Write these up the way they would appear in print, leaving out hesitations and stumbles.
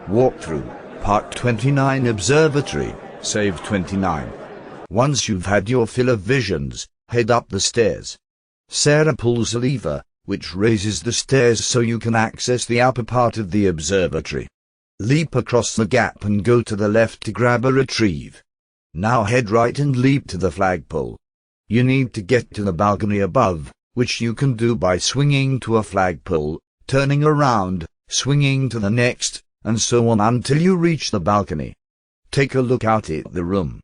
Walkthrough, Part 29 Observatory, Save 29. Once you've had your fill of visions, head up the stairs. Sarah pulls a lever, which raises the stairs so you can access the upper part of the observatory. Leap across the gap and go to the left to grab a retrieve. Now head right and leap to the flagpole. You need to get to the balcony above, which you can do by swinging to a flagpole, turning around, swinging to the next, and so on until you reach the balcony. Take a look out at the room.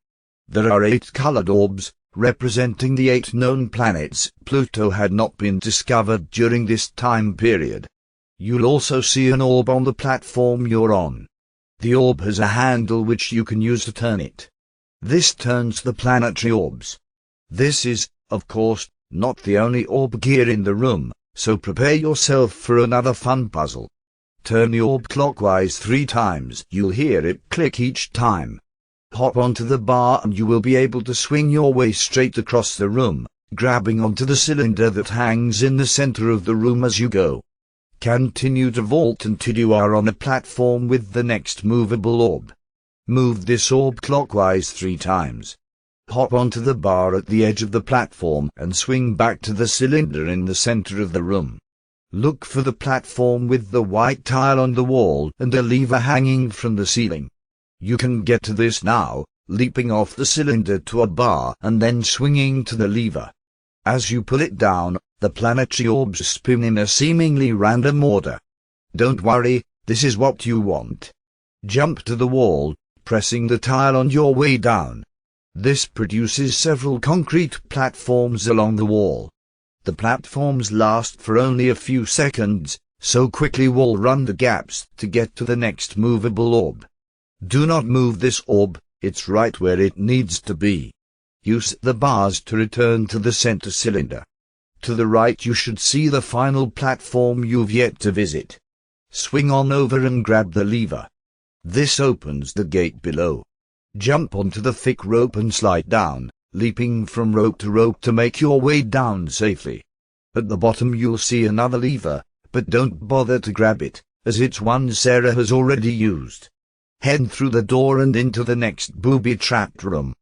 There are 8 colored orbs, representing the 8 known planets. Pluto had not been discovered during this time period. You'll also see an orb on the platform you're on. The orb has a handle which you can use to turn it. This turns the planetary orbs. This is, of course, not the only orb gear in the room, so prepare yourself for another fun puzzle. Turn the orb clockwise 3 times. You'll hear it click each time. Hop onto the bar and you will be able to swing your way straight across the room, grabbing onto the cylinder that hangs in the center of the room as you go. Continue to vault until you are on a platform with the next movable orb. Move this orb clockwise 3 times. Hop onto the bar at the edge of the platform and swing back to the cylinder in the center of the room. Look for the platform with the white tile on the wall and a lever hanging from the ceiling. You can get to this now, leaping off the cylinder to a bar and then swinging to the lever. As you pull it down, the planetary orbs spin in a seemingly random order. Don't worry, this is what you want. Jump to the wall, pressing the tile on your way down. This produces several concrete platforms along the wall. The platforms last for only a few seconds, so quickly wall run the gaps to get to the next movable orb. Do not move this orb, it's right where it needs to be. Use the bars to return to the center cylinder. To the right you should see the final platform you've yet to visit. Swing on over and grab the lever. This opens the gate below. Jump onto the thick rope and slide down, leaping from rope to rope to make your way down safely. At the bottom you'll see another lever, but don't bother to grab it, as it's one Sarah has already used. Head through the door and into the next booby-trapped room.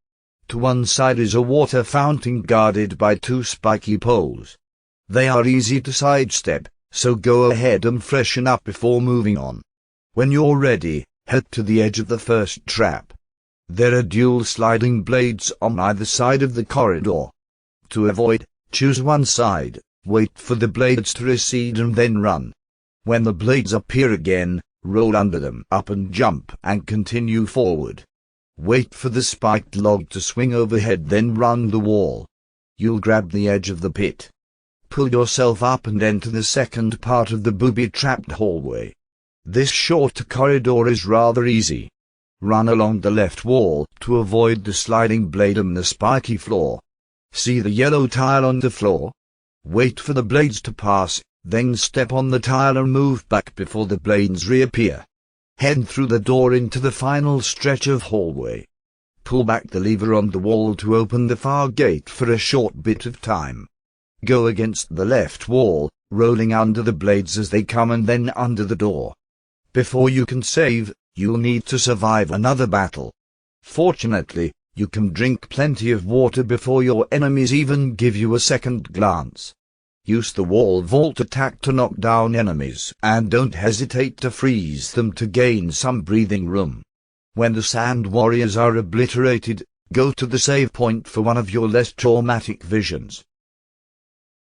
To one side is a water fountain guarded by 2 spiky poles. They are easy to sidestep, so go ahead and freshen up before moving on. When you're ready, head to the edge of the first trap. There are dual sliding blades on either side of the corridor. To avoid, choose one side, wait for the blades to recede and then run. When the blades appear again, roll under them, up and jump, and continue forward. Wait for the spiked log to swing overhead, then run the wall. You'll grab the edge of the pit. Pull yourself up and enter the second part of the booby-trapped hallway. This short corridor is rather easy. Run along the left wall to avoid the sliding blade and the spiky floor. See the yellow tile on the floor? Wait for the blades to pass, then step on the tile and move back before the blades reappear. Head through the door into the final stretch of hallway. Pull back the lever on the wall to open the far gate for a short bit of time. Go against the left wall, rolling under the blades as they come and then under the door. Before you can save, you'll need to survive another battle. Fortunately, you can drink plenty of water before your enemies even give you a second glance. Use the wall vault attack to knock down enemies, and don't hesitate to freeze them to gain some breathing room. When the sand warriors are obliterated, go to the save point for one of your less traumatic visions.